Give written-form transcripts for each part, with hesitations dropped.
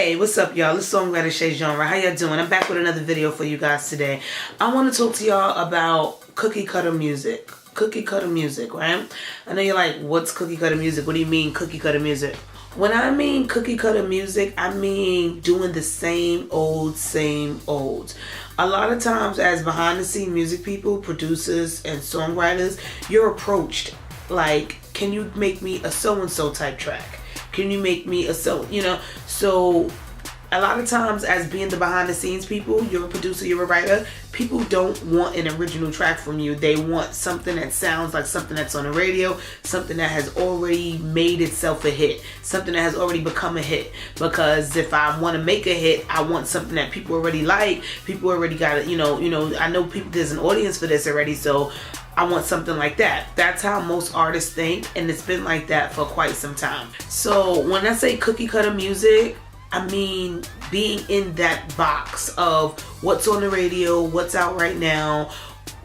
Hey, what's up, y'all? It's Songwriter ShayGenre. How y'all doing? I'm back with another video for you guys today. I want to talk to y'all about cookie cutter music. Cookie cutter music, right? I know you're like, what's cookie cutter music? What do you mean cookie cutter music? When I mean cookie cutter music, I mean doing the same old. A lot of times as behind the scene music people, producers, and songwriters, you're approached like, can you make me a so-and-so type track? Can you make me a so a lot of times as being the behind the scenes people, you're a producer, you're a writer, people don't want an original track from you. They want something that sounds like something that's on the radio, something that has already made itself a hit, something that has already become a hit. Because if I want to make a hit, I want something that people already like, people already got it, I know people, there's an audience for this already, so I want something like that. That's how most artists think, and it's been like that for quite some time. So when I say cookie cutter music, I mean being in that box of what's on the radio, what's out right now,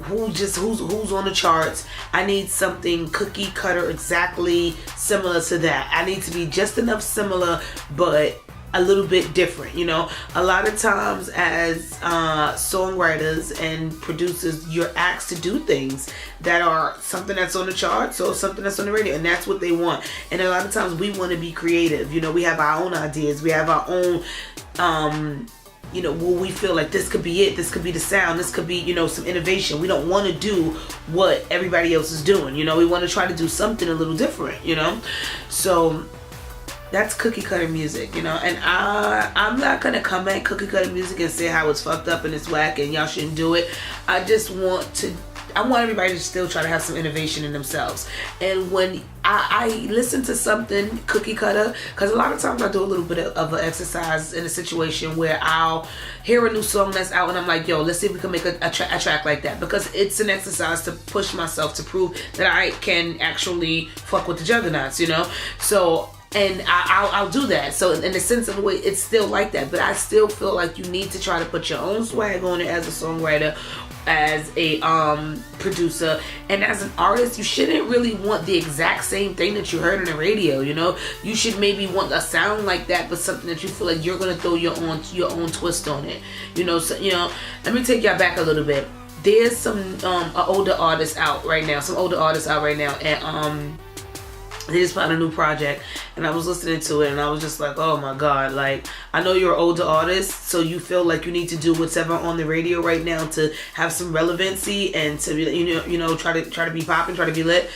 who's on the charts. I need something cookie cutter exactly similar to that. I need to be just enough similar, but a little bit different, A lot of times as songwriters and producers, you're asked to do things that are something that's on the charts or something that's on the radio, and that's what they want. And a lot of times we want to be creative. We have our own ideas. We have our own, we feel like this could be it. This could be the sound. This could be, some innovation. We don't want to do what everybody else is doing. We want to try to do something a little different, So that's cookie cutter music, and I'm not gonna come at cookie cutter music and say how it's fucked up and it's whack and y'all shouldn't do it. I want everybody to still try to have some innovation in themselves. And when I listen to something cookie cutter, because a lot of times I do a little bit of an exercise in a situation where I'll hear a new song that's out and I'm like, yo, let's see if we can make a track like that, because it's an exercise to push myself to prove that I can actually fuck with the juggernauts, So. And I'll do that. So in the sense of the way, it's still like that. But I still feel like you need to try to put your own swag on it as a songwriter, as a producer, and as an artist. You shouldn't really want the exact same thing that you heard on the radio. You should maybe want a sound like that, but something that you feel like you're gonna throw your own twist on it. Let me take y'all back a little bit. There's some older artists out right now, and they just put out a new project, and I was listening to it, and I was just like, oh my god, like, I know you're an older artist, so you feel like you need to do whatever on the radio right now to have some relevancy and to be, try to be popping, try to be lit.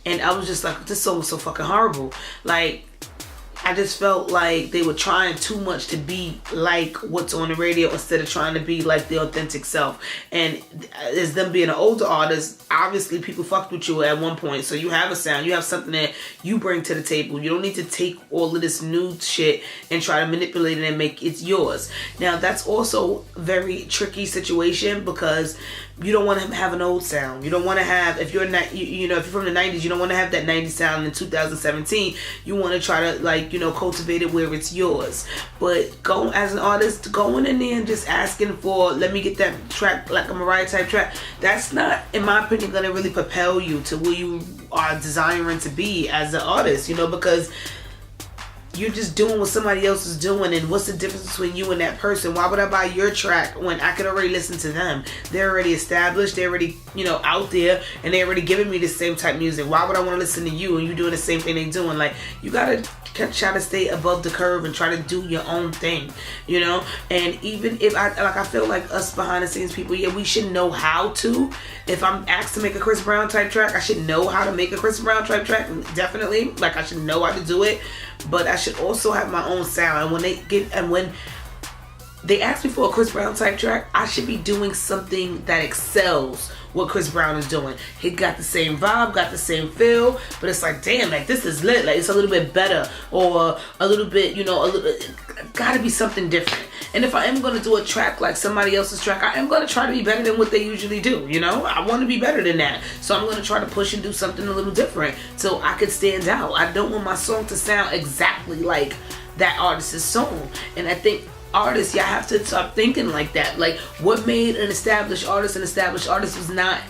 And I was just like, this song was so fucking horrible. Like, I just felt like they were trying too much to be like what's on the radio instead of trying to be like the authentic self. And as them being an older artist, obviously people fucked with you at one point. So you have a sound, you have something that you bring to the table. You don't need to take all of this new shit and try to manipulate it and make it yours. Now that's also a very tricky situation, because you don't want to have an old sound. You don't want to have, if you're not, if you're from the 90s, you don't want to have that 90s sound in 2017. You want to try to cultivate it where it's yours. But go as an artist, going in there and just asking for, let me get that track, like a Mariah type track, that's not, in my opinion, going to really propel you to where you are desiring to be as an artist, because you're just doing what somebody else is doing. And what's the difference between you and that person? Why would I buy your track when I could already listen to them? They're already established, they're already out there, and they're already giving me the same type of music. Why would I want to listen to you and you doing the same thing they're doing? Like, you gotta try to stay above the curve and try to do your own thing, And even if I feel like us behind the scenes people, yeah, we should know how to. If I'm asked to make a Chris Brown type track, I should know how to make a Chris Brown type track, definitely. Like, I should know how to do it, but I should also have my own sound. And when they ask me for a Chris Brown type track, I should be doing something that excels what Chris Brown is doing. He got the same vibe, got the same feel, but it's like, damn, like, this is lit. Like, it's a little bit better, or a little bit, gotta be something different. And if I am gonna do a track like somebody else's track, I am gonna try to be better than what they usually do. I want to be better than that. So I'm gonna try to push and do something a little different so I could stand out. I don't want my song to sound exactly like that artist's song. And I think artists, y'all have to start thinking like that. Like, what made an established artist was not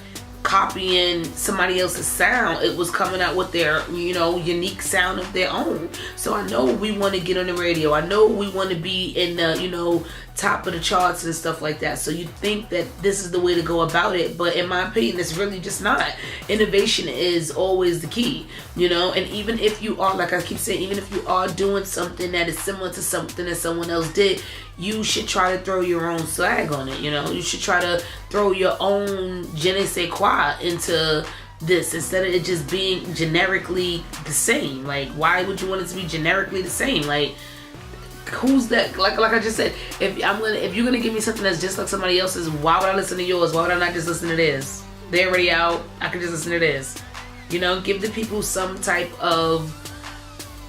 copying somebody else's sound. It was coming out with their, unique sound of their own. So I know we want to get on the radio. I know we want to be in the, top of the charts and stuff like that. So you think that this is the way to go about it, but in my opinion, it's really just not. Innovation is always the key, and even if you are, like I keep saying, even if you are doing something that is similar to something that someone else did, you should try to throw your own swag on it. You should try to throw your own je ne sais quoi into this instead of it just being generically the same. Like, why would you want it to be generically the same? Like, who's that? Like I just said, if you're gonna give me something that's just like somebody else's, why would I listen to yours? Why would I not just listen to theirs? They're already out. I can just listen to this. Give the people some type of,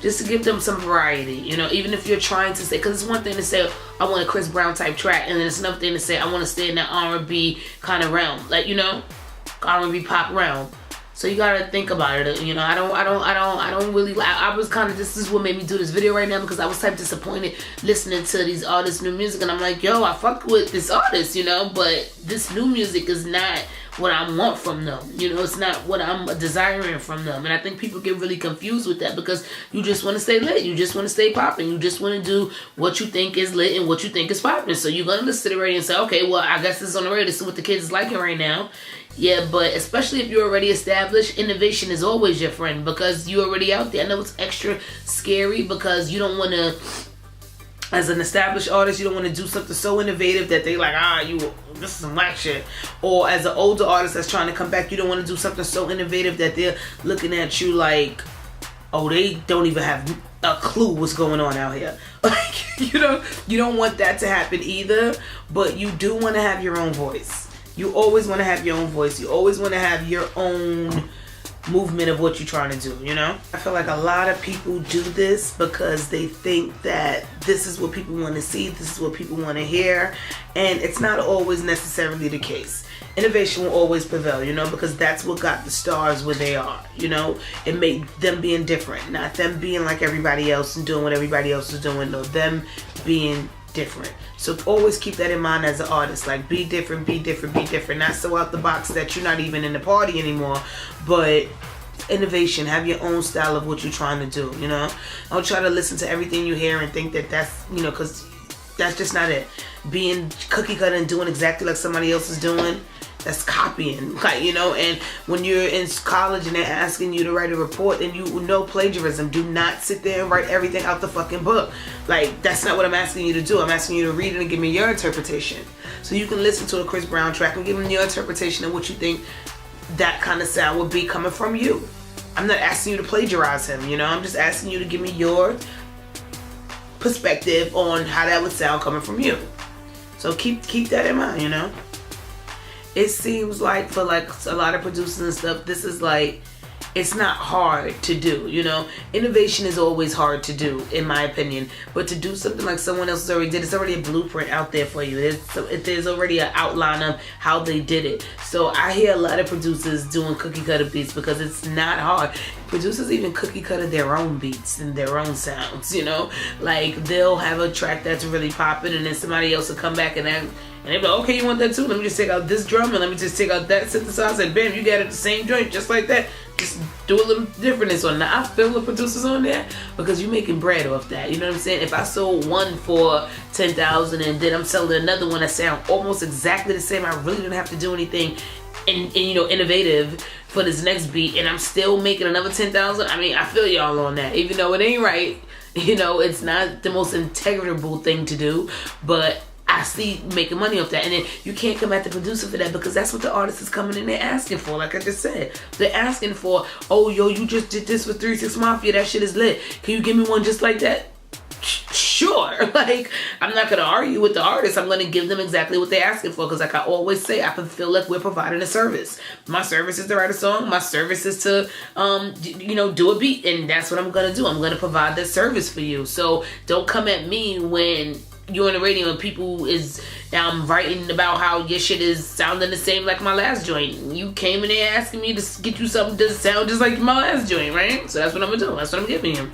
just to give them some variety. Even if you're trying to say, because it's one thing to say I want a Chris Brown type track, and then it's another thing to say I want to stay in that R&B kind of realm, like R&B pop realm. So you gotta think about it. I don't really. I was kind of. This is what made me do this video right now, because I was type disappointed listening to these artists' new music, and I'm like, yo, I fuck with this artist, but this new music is not what I want from them. It's not what I'm desiring from them. And I think people get really confused with that, because you just want to stay lit. You just want to stay popping. You just want to do what you think is lit and what you think is popping. So you're going to listen to the radio and say, okay, well, I guess this is on the radio. This is what the kids is liking right now. Yeah, but especially if you're already established, innovation is always your friend, because you're already out there. I know it's extra scary, because you don't want to, as an established artist, you don't want to do something so innovative that they like, this is some whack shit. Or as an older artist that's trying to come back, you don't want to do something so innovative that they're looking at you like, oh, they don't even have a clue what's going on out here. Like, you don't want that to happen either, but you do want to have your own voice. You always want to have your own voice. You always want to have your own movement of what you're trying to do, I feel like a lot of people do this because they think that this is what people want to see, this is what people want to hear, and it's not always necessarily the case. Innovation will always prevail, because that's what got the stars where they are, it made them being different, not them being like everybody else and doing what everybody else is doing, no, them being different. So always keep that in mind as an artist. Like, be different, be different, be different. Not so out the box that you're not even in the party anymore, but innovation. Have your own style of what you're trying to do, Don't try to listen to everything you hear and think that that's, because that's just not it. Being cookie cutter and doing exactly like somebody else is doing, that's copying, like, and when you're in college and they're asking you to write a report, then you know plagiarism. Do not sit there and write everything out the fucking book. Like, that's not what I'm asking you to do. I'm asking you to read it and give me your interpretation. So you can listen to a Chris Brown track and give me your interpretation of what you think that kind of sound would be coming from you. I'm not asking you to plagiarize him, I'm just asking you to give me your perspective on how that would sound coming from you. So keep that in mind, It seems like for like a lot of producers and stuff, this is like, it's not hard to do, Innovation is always hard to do, in my opinion. But to do something like someone else already did, it's already a blueprint out there for you. There's already an outline of how they did it. So I hear a lot of producers doing cookie cutter beats because it's not hard. Producers even cookie cutter their own beats and their own sounds, Like, they'll have a track that's really popping, and then somebody else will come back and they're like, okay, you want that too? Let me just take out this drum and let me just take out that synthesizer, and bam, you got it the same joint, just like that. Just do a little difference on that. I feel the producers on there because you're making bread off that. You know what I'm saying? If I sold one for $10,000 and then I'm selling another one that sound almost exactly the same, I really didn't have to do anything innovative for this next beat, and I'm still making another $10,000. I mean, I feel y'all on that, even though it ain't right. It's not the most integrable thing to do, but I see making money off that. And then you can't come at the producer for that, because that's what the artist is coming in there asking for. Like I just said, they're asking for, oh, yo, you just did this for 3 6 Mafia, that shit is lit, can you give me one just like that? Sure. Like, I'm not going to argue with the artist. I'm going to give them exactly what they're asking for, because like I always say, I can feel like we're providing a service. My service is to write a song. My service is to do a beat, and that's what I'm going to do. I'm going to provide that service for you. So don't come at me when you're on the radio and people is writing about how your shit is sounding the same like my last joint. You came in there asking me to get you something to sound just like my last joint, right? So that's what I'm going to do. That's what I'm giving you.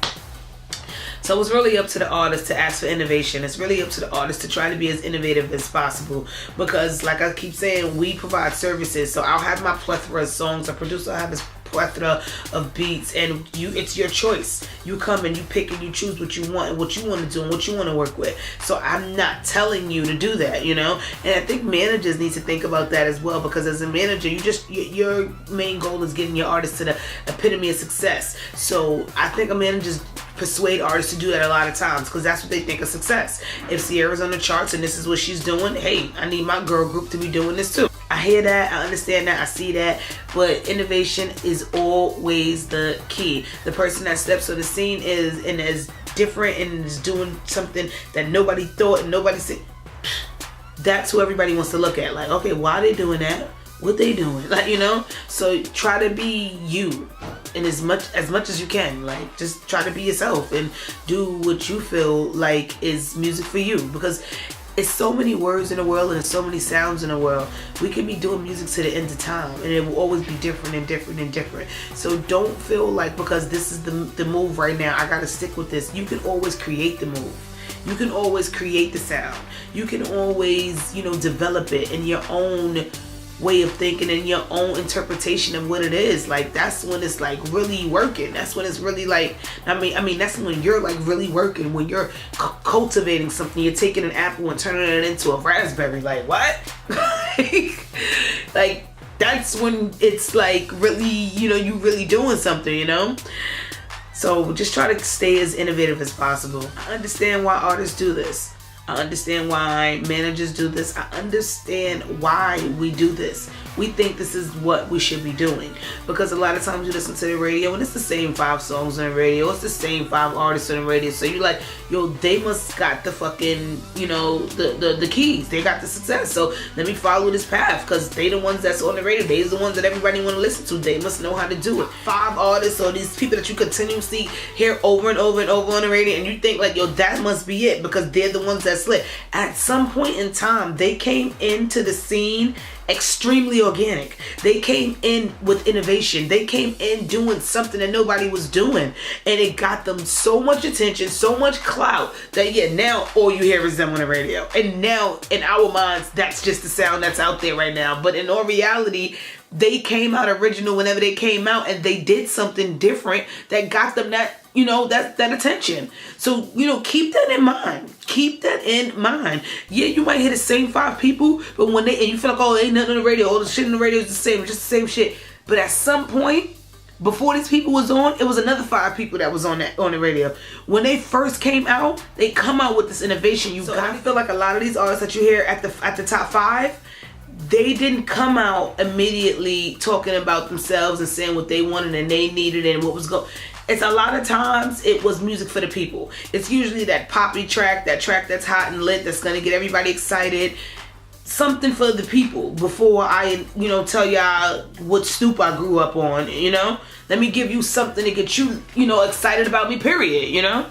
So it's really up to the artist to ask for innovation. It's really up to the artist to try to be as innovative as possible, because like I keep saying, we provide services. So I'll have my plethora of songs. A producer will have his plethora of beats, and it's your choice. You come and you pick and you choose what you want and what you want to do and what you want to work with. So I'm not telling you to do that, you know. And I think managers need to think about that as well, because as a manager, your main goal is getting your artist to the epitome of success. So I think a manager's persuade artists to do that a lot of times, because that's what they think of success. If Sierra's on the charts and this is what she's doing, hey, I need my girl group to be doing this too. I hear that, I understand that, I see that, but innovation is always the key. The person that steps on the scene is different and is doing something that nobody thought and nobody said. That's who everybody wants to look at. Like, okay, why are they doing that? What they doing? Like, you know? So try to be you, and as much as you can. Like, just try to be yourself and do what you feel like is music for you, because it's so many words in the world and there's so many sounds in the world. We can be doing music to the end of time, and it will always be different and different and different. So don't feel like because this is the move right now, I gotta stick with this. You can always create the move. You can always create the sound. You can always, you know, develop it in your own way of thinking and your own interpretation of what it is. Like, that's when it's like really working. That's when it's really like, I mean that's when you're like really working, when you're cultivating something. You're taking an apple and turning it into a raspberry. Like, what? Like, that's when it's like really, you know, you really doing something, you know. So just try to stay as innovative as possible. I understand why artists do this. I understand why managers do this. I understand why we do this. We think this is what we should be doing, because a lot of times you listen to the radio and it's the same 5 songs on the radio. It's the same 5 artists on the radio. So you're like, yo, they must got the fucking, you know, the keys. They got the success. So let me follow this path, because they the ones that's on the radio. They's the ones that everybody want to listen to. They must know how to do it. 5 artists, or these people that you continuously hear over and over and over on the radio, and you think like, yo, that must be it, because they're the ones that slip. At some point in time, they came into the scene extremely organic. They came in with innovation. They came in doing something that nobody was doing, and it got them so much attention, so much clout, that yeah, now all you hear is them on the radio. And now in our minds, that's just the sound that's out there right now. But in all reality, they came out original whenever they came out, and they did something different that got them that, you know, that attention. So, you know, keep that in mind. Keep that in mind. Yeah, you might hear the same 5 people, but when and you feel like, oh, ain't nothing on the radio, all the shit on the radio is the same, just the same shit. But at some point, before these people was on, it was another 5 people that was on the radio. When they first came out, they come out with this innovation. I feel like a lot of these artists that you hear at the top 5, they didn't come out immediately talking about themselves and saying what they wanted and they needed and what was going. It's a lot of times it was music for the people. It's usually that poppy track, that track that's hot and lit, that's gonna get everybody excited. Something for the people before I, you know, tell y'all what stoop I grew up on, you know? Let me give you something to get you, you know, excited about me, period, you know?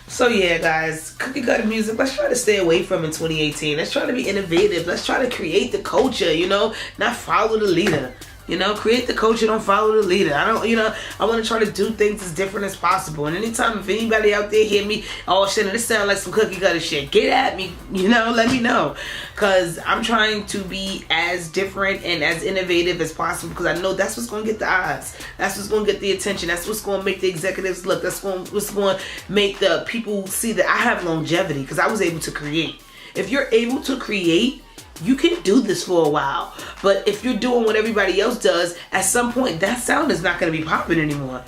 So yeah, guys, cookie cutter music, let's try to stay away from in 2018. Let's try to be innovative. Let's try to create the culture, you know, not follow the leader. You know, create the culture, don't follow the leader. I want to try to do things as different as possible. And anytime if anybody out there hear me, oh shit, this sound like some cookie cutter shit, get at me, you know, let me know. Because I'm trying to be as different and as innovative as possible, because I know that's what's going to get the eyes. That's what's going to get the attention. That's what's going to make the executives look. That's what's going to make the people see that I have longevity, because I was able to create. If you're able to create, you can do this for a while. But if you're doing what everybody else does, at some point that sound is not going to be popping anymore.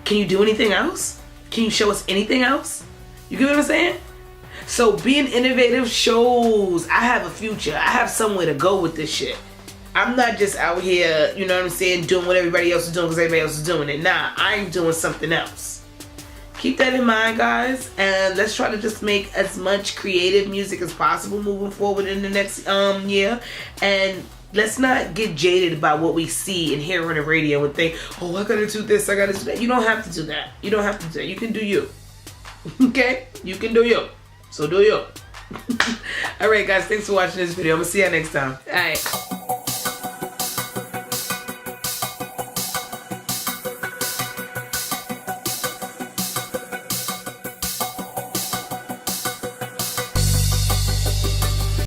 Can you do anything else? Can you show us anything else? You get what I'm saying? So being innovative shows I have a future. I have somewhere to go with this shit. I'm not just out here, you know what I'm saying, doing what everybody else is doing because everybody else is doing it. Nah, I'm doing something else. Keep that in mind, guys, and let's try to just make as much creative music as possible moving forward in the next year. And let's not get jaded by what we see and hear on the radio and think, oh, I gotta do this, I gotta do that. You don't have to do that. You don't have to do that. You can do you. Okay? You can do you. So do you. Alright, guys, thanks for watching this video. I'm gonna see you next time. Alright.